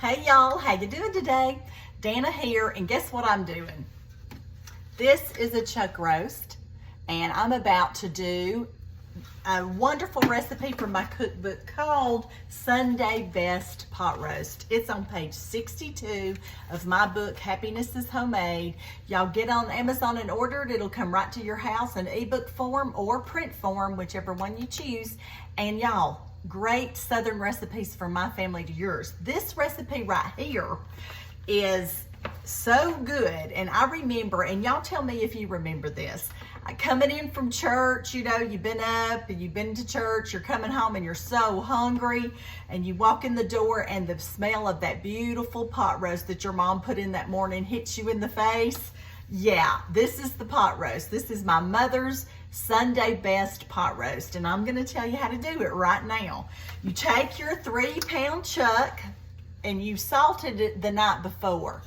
Hey y'all, how you doing today? Dana here, and guess what I'm doing? This is a chuck roast, and I'm about to do a wonderful recipe from my cookbook called Sunday Best Pot Roast. It's on page 62 of my book, Happiness is Homemade. Y'all get on Amazon and order it. It'll come right to your house in ebook form or print form, whichever one you choose. And y'all, great Southern recipes from my family to yours. This recipe right here is so good, and I remember, and y'all tell me if you remember this, coming in from church, you know, you've been up and you've been to church, you're coming home and you're so hungry, and you walk in the door and the smell of that beautiful pot roast that your mom put in that morning hits you in the face. Yeah, this is the pot roast. This is my mother's Sunday Best Pot Roast, and I'm gonna tell you how to do it right now. You take your 3-pound chuck and you salted it the night before.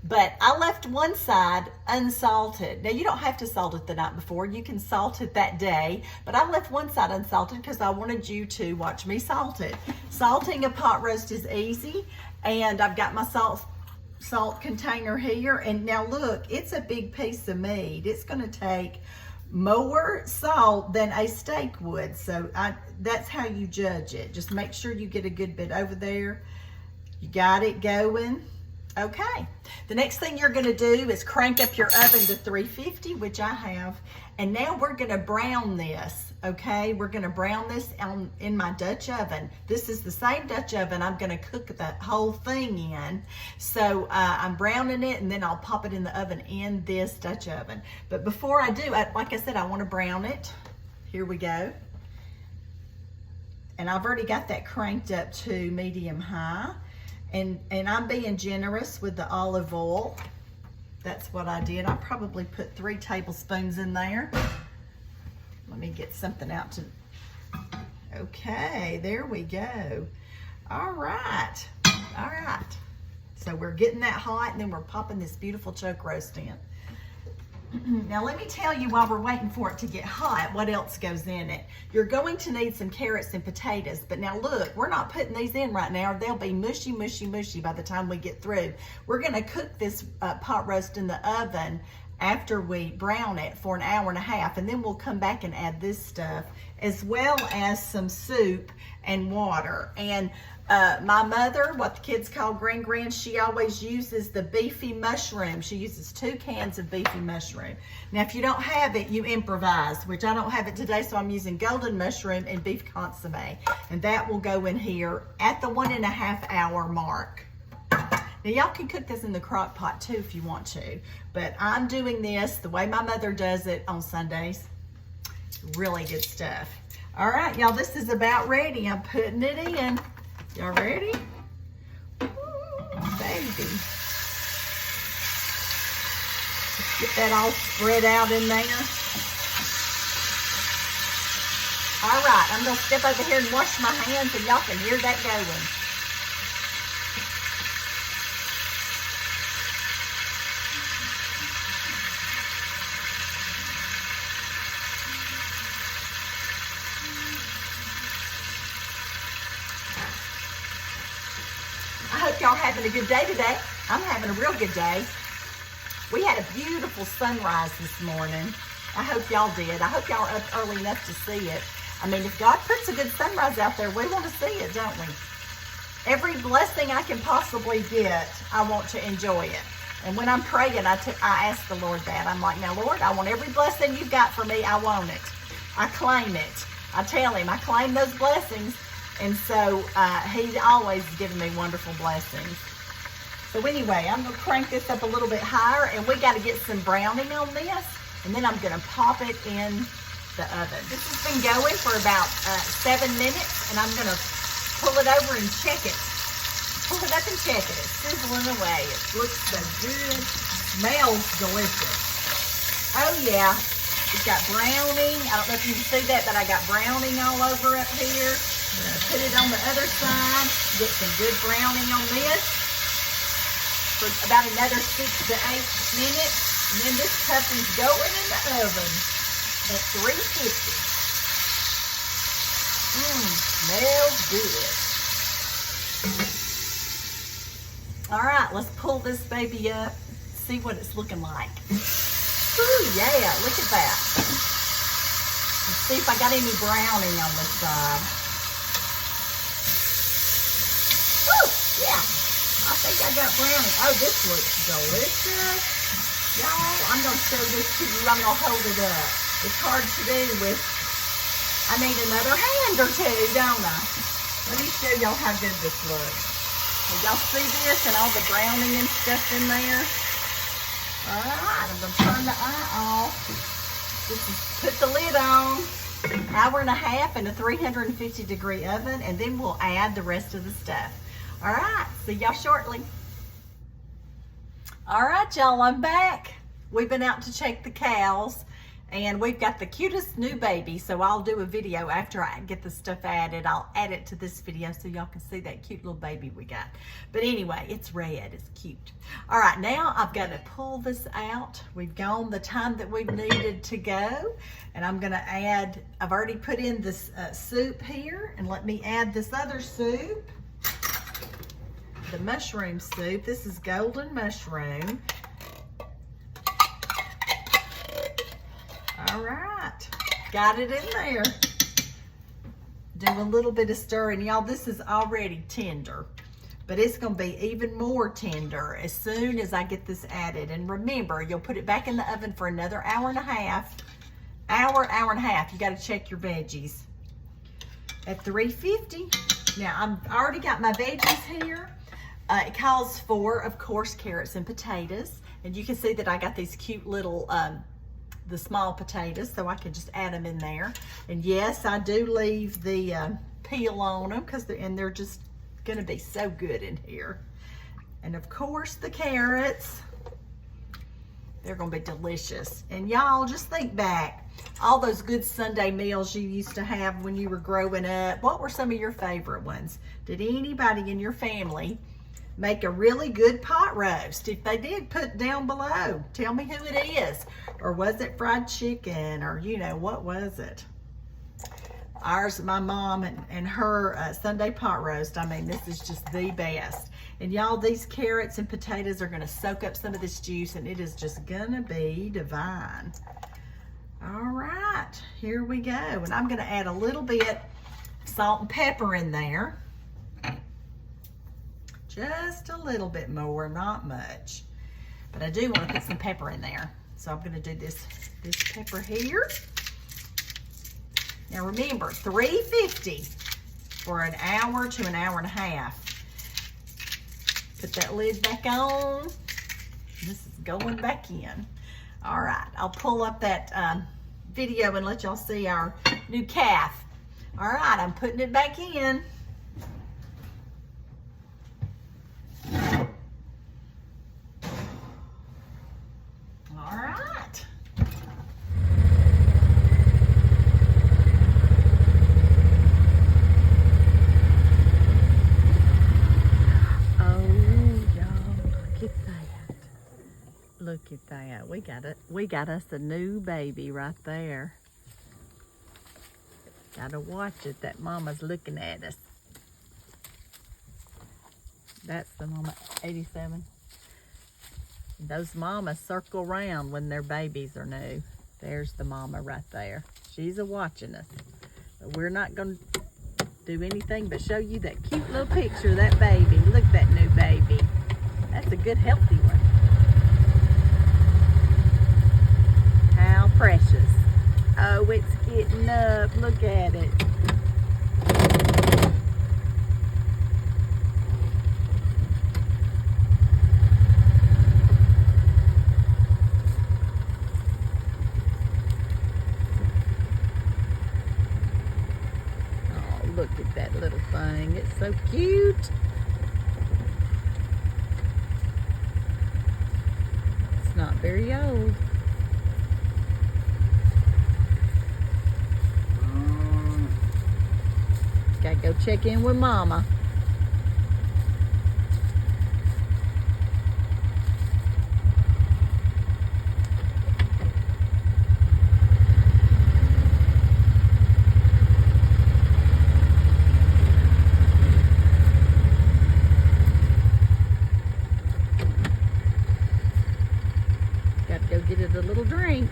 But I left one side unsalted. Now, you don't have to salt it the night before. You can salt it that day. But I left one side unsalted because I wanted you to watch me salt it. Salting a pot roast is easy. And I've got my salt container here. And now look, it's a big piece of meat. It's going to take more salt than a steak would. So that's how you judge it. Just make sure you get a good bit over there. You got it going. Okay, the next thing you're gonna do is crank up your oven to 350, which I have, and now we're gonna brown this, okay? We're gonna brown this in my Dutch oven. This is the same Dutch oven I'm gonna cook the whole thing in. So I'm browning it, and then I'll pop it in the oven in this Dutch oven. But before I do, like I said, I wanna brown it. Here we go. And I've already got that cranked up to medium high. And I'm being generous with the olive oil. That's what I did. I probably put 3 tablespoons in there. Let me get something out to, okay, there we go. All right, all right. So we're getting that hot, and then we're popping this beautiful chuck roast in. Now let me tell you, while we're waiting for it to get hot, what else goes in it. You're going to need some carrots and potatoes, but now look, we're not putting these in right now, or they'll be mushy, mushy, mushy by the time we get through. We're gonna cook this pot roast in the oven after we brown it for 1.5 hours, and then we'll come back and add this stuff, as well as some soup and water. And my mother, what the kids call Gran, she always uses the beefy mushroom. She uses 2 cans of beefy mushroom. Now, if you don't have it, you improvise, which I don't have it today, so I'm using golden mushroom and beef consomme. And that will go in here at the 1.5 hour mark. Now, y'all can cook this in the crock pot too if you want to, but I'm doing this the way my mother does it on Sundays. Really good stuff. All right, y'all, this is about ready. I'm putting it in. Y'all ready? Ooh, baby. Let's get that all spread out in there. All right, I'm gonna step over here and wash my hands, and y'all can hear that going. I hope y'all having a good day today. I'm having a real good day. We had a beautiful sunrise this morning. I hope y'all did. I hope y'all are up early enough to see it. I mean, if God puts a good sunrise out there, we want to see it, don't we? Every blessing I can possibly get, I want to enjoy it. And when I'm praying, I ask the Lord that. I'm like, now, Lord, I want every blessing you've got for me. I want it. I claim it. I tell him, I claim those blessings. And so he's always given me wonderful blessings. So anyway, I'm gonna crank this up a little bit higher, and we gotta get some browning on this, and then I'm gonna pop it in the oven. This has been going for about 7 minutes, and I'm gonna pull it over and check it. Pull it up and check it. It's sizzling away. It looks so good. Smells delicious. Oh yeah, it's got browning. I don't know if you can see that, but I got browning all over up here. I'm gonna put it on the other side, get some good browning on this for about another 6 to 8 minutes. And then this puppy's going in the oven at 350. Smells good. All right, let's pull this baby up, see what it's looking like. Ooh, yeah, look at that. Let's see if I got any browning on this side. Ooh, yeah, I think I got browning. Oh, this looks delicious. Y'all, I'm gonna show this to you. I'm gonna hold it up. It's hard to do with, I need another hand or two, don't I? Let me show y'all how good this looks. Y'all see this and all the browning and stuff in there? All right, I'm gonna turn the eye off. This is, put the lid on. Hour and a half in a 350-degree oven, and then we'll add the rest of the stuff. All right, see y'all shortly. All right, y'all, I'm back. We've been out to check the cows, and we've got the cutest new baby, so I'll do a video after I get the stuff added. I'll add it to this video so y'all can see that cute little baby we got. But anyway, it's red, it's cute. All right, now I've got to pull this out. We've gone the time that we've needed to go, and I'm gonna add, I've already put in this soup here, and let me add this other soup, the mushroom soup. This is golden mushroom. All right, got it in there. Do a little bit of stirring. Y'all, this is already tender, but it's gonna be even more tender as soon as I get this added. And remember, you'll put it back in the oven for another hour and a half. Hour and a half. You gotta check your veggies at 350. Now, I already got my veggies here. It calls for, of course, carrots and potatoes. And you can see that I got these cute little the small potatoes, so I can just add them in there. And yes, I do leave the peel on them because they're just gonna be so good in here. And of course the carrots, they're gonna be delicious. And y'all, just think back, all those good Sunday meals you used to have when you were growing up. What were some of your favorite ones? Did anybody in your family make a really good pot roast? If they did, put down below. Tell me who it is. Or was it fried chicken? Or, you know, what was it? Ours, my mom and her Sunday pot roast. I mean, this is just the best. And y'all, these carrots and potatoes are gonna soak up some of this juice, and it is just gonna be divine. All right, here we go. And I'm gonna add a little bit salt and pepper in there. Just a little bit more, not much. But I do want to put some pepper in there. So I'm gonna do this pepper here. Now remember, 350 for an hour to an hour and a half. Put that lid back on. This is going back in. All right, I'll pull up that video and let y'all see our new calf. All right, I'm putting it back in. All right. Oh, y'all, look at that. Look at that. We got it. We got us a new baby right there. Gotta watch it. That mama's looking at us. That's the mama, 87. Those mamas circle around when their babies are new. There's the mama right there. She's a-watching us. But we're not gonna do anything but show you that cute little picture of that baby. Look at that new baby. That's a good, healthy one. How precious. Oh, it's getting up. Look at it. Look at that little thing. It's so cute. It's not very old. Gotta go check in with Mama. the little drink.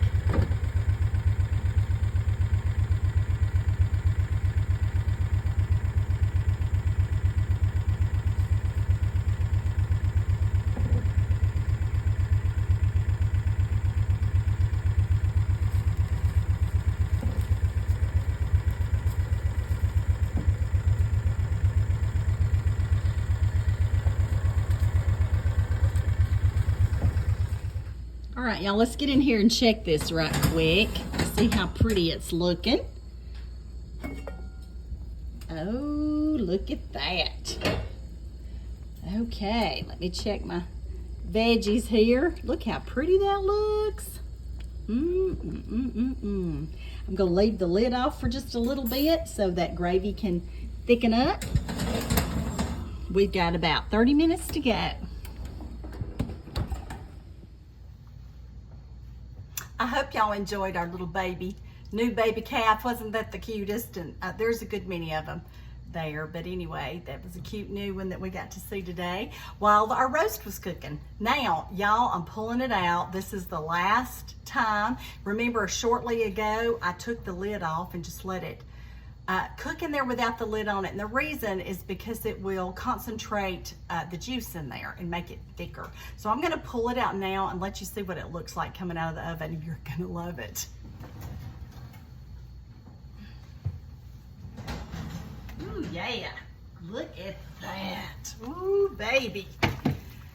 All right, y'all, let's get in here and check this right quick. See how pretty it's looking. Oh, look at that. Okay, let me check my veggies here. Look how pretty that looks. I'm gonna leave the lid off for just a little bit so that gravy can thicken up. We've got about 30 minutes to go. I hope y'all enjoyed our little new baby calf. Wasn't that the cutest? And there's a good many of them there. But anyway, that was a cute new one that we got to see today while our roast was cooking. Now, y'all, I'm pulling it out. This is the last time. Remember, shortly ago, I took the lid off and just let it cook in there without the lid on it. And the reason is because it will concentrate the juice in there and make it thicker. So I'm gonna pull it out now and let you see what it looks like coming out of the oven. You're gonna love it. Ooh, yeah, look at that. Ooh, baby.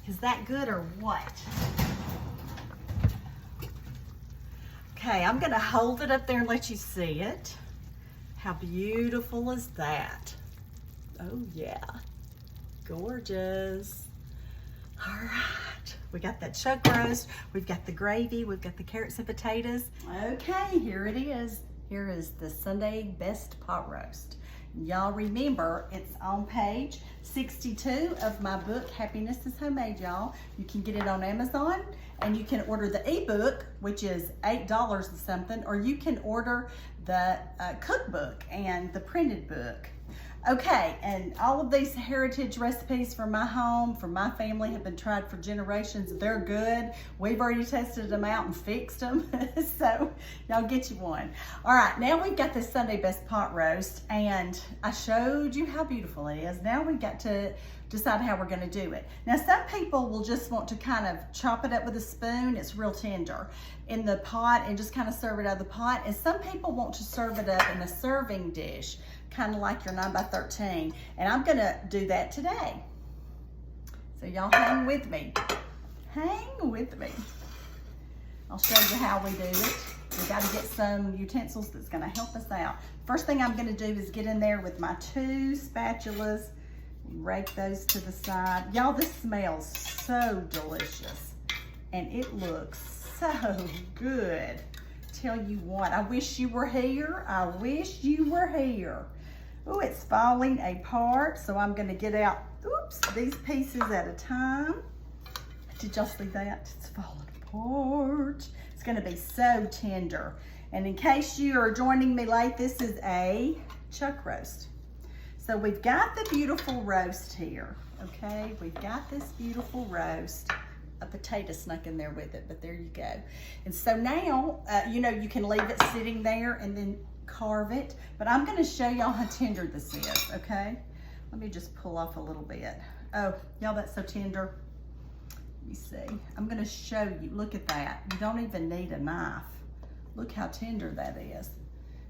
Is that good or what? Okay, I'm gonna hold it up there and let you see it. How beautiful is that? Oh yeah, gorgeous. All right, we got that chuck roast, we've got the gravy, we've got the carrots and potatoes. Okay, here it is. Here is the Sunday best pot roast. Y'all remember, it's on page 62 of my book, Happiness is Homemade, y'all. You can get it on Amazon, and you can order the ebook, which is $8 and something, or you can order the cookbook and the printed book. Okay, and all of these heritage recipes from my home, from my family, have been tried for generations. They're good. We've already tested them out and fixed them, so y'all get you one. All right, now we've got this Sunday best pot roast, and I showed you how beautiful it is. Now we've got to decide how we're gonna do it. Now, some people will just want to kind of chop it up with a spoon. It's real tender in the pot and just kind of serve it out of the pot. And some people want to serve it up in a serving dish, kind of like your 9x13. And I'm gonna do that today. So y'all hang with me. Hang with me. I'll show you how we do it. We gotta get some utensils that's gonna help us out. First thing I'm gonna do is get in there with my 2 spatulas, rake those to the side. Y'all, this smells so delicious and it looks so good. Tell you what, I wish you were here. I wish you were here. Oh, it's falling apart, so I'm gonna get out, oops, these pieces at a time. Did y'all see that? It's falling apart. It's gonna be so tender. And in case you are joining me late, this is a chuck roast. So we've got the beautiful roast here, okay? We've got this beautiful roast. A potato snuck in there with it, but there you go. And so now, you know, you can leave it sitting there and then carve it, but I'm gonna show y'all how tender this is, okay? Let me just pull off a little bit. Oh, y'all, that's so tender. Let me see. I'm gonna show you, look at that. You don't even need a knife. Look how tender that is.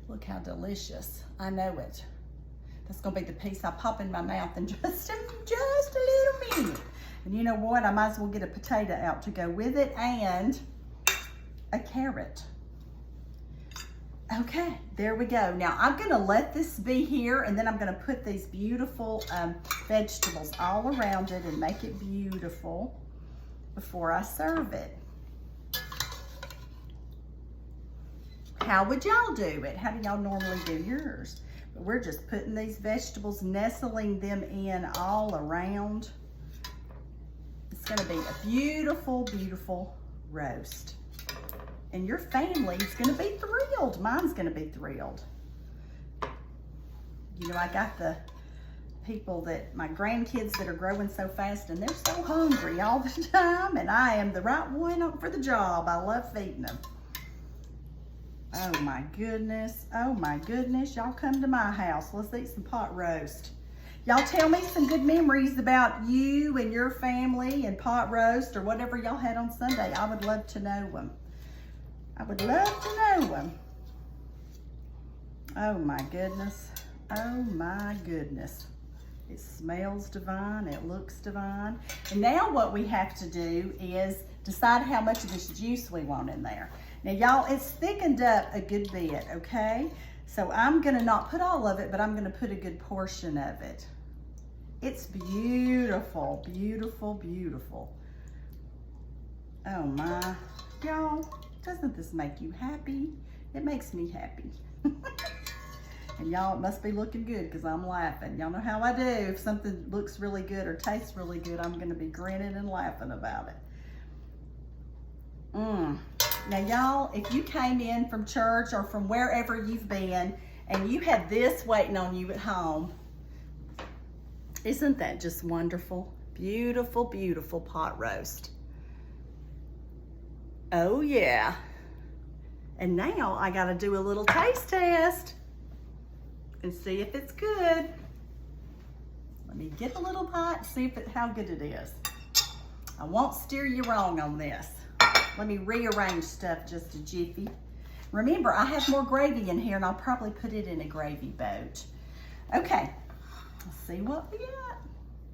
Look how delicious. I know it. That's gonna be the piece I pop in my mouth in just a little minute. And you know what? I might as well get a potato out to go with it and a carrot. Okay, there we go. Now I'm gonna let this be here, and then I'm gonna put these beautiful vegetables all around it and make it beautiful before I serve it. How would y'all do it? How do y'all normally do yours? But we're just putting these vegetables, nestling them in all around. It's gonna be a beautiful, beautiful roast. And your family's gonna be thrilled. Mine's gonna be thrilled. You know, I got the people that, my grandkids that are growing so fast and they're so hungry all the time, and I am the right one for the job. I love feeding them. Oh my goodness. Oh my goodness. Y'all come to my house. Let's eat some pot roast. Y'all tell me some good memories about you and your family and pot roast or whatever y'all had on Sunday. I would love to know them. I would love to know them. Oh my goodness. Oh my goodness. It smells divine. It looks divine. And now what we have to do is decide how much of this juice we want in there. Now y'all, it's thickened up a good bit, okay? So I'm gonna not put all of it, but I'm gonna put a good portion of it. It's beautiful, beautiful, beautiful. Oh my, y'all, doesn't this make you happy? It makes me happy. And y'all, it must be looking good because I'm laughing. Y'all know how I do. If something looks really good or tastes really good, I'm gonna be grinning and laughing about it. Now y'all, if you came in from church or from wherever you've been and you had this waiting on you at home, isn't that just wonderful? Beautiful, beautiful pot roast. Oh yeah. And now I gotta do a little taste test and see if it's good. Let me get the little pot, see if how good it is. I won't steer you wrong on this. Let me rearrange stuff just a jiffy. Remember, I have more gravy in here and I'll probably put it in a gravy boat. Okay, let's see what we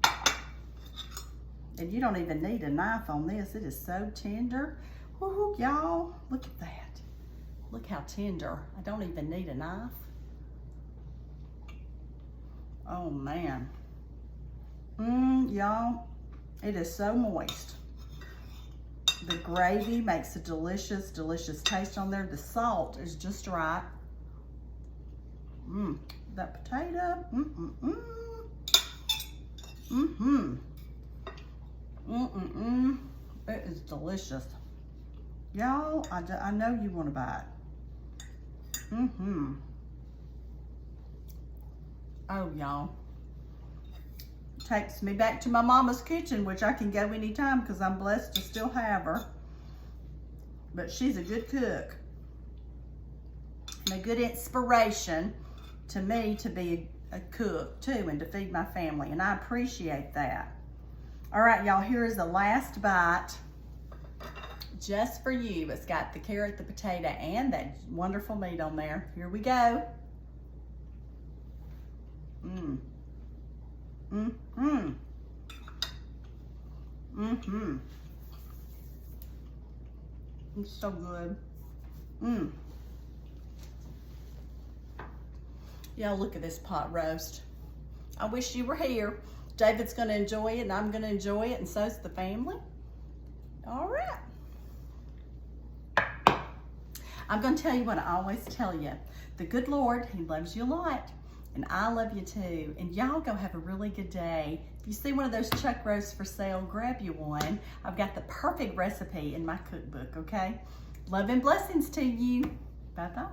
got. And you don't even need a knife on this. It is so tender. Woo, y'all, look at that. Look how tender. I don't even need a knife. Oh man. Y'all, it is so moist. The gravy makes a delicious, delicious taste on there. The salt is just right. That potato. It is delicious. Y'all, I know you want to buy it. Oh, y'all. Takes me back to my mama's kitchen, which I can go anytime because I'm blessed to still have her. But she's a good cook. And a good inspiration to me to be a cook too and to feed my family. And I appreciate that. All right, y'all, here is the last bite. Just for you. It's got the carrot, the potato, and that wonderful meat on there. Here we go. It's so good. Y'all, look at this pot roast. I wish you were here. David's gonna enjoy it and I'm gonna enjoy it, and so's the family. All right. I'm gonna tell you what I always tell you. The good Lord, He loves you a lot. And I love you too. And y'all go have a really good day. If you see one of those chuck roasts for sale, grab you one. I've got the perfect recipe in my cookbook, okay? Love and blessings to you. Bye-bye.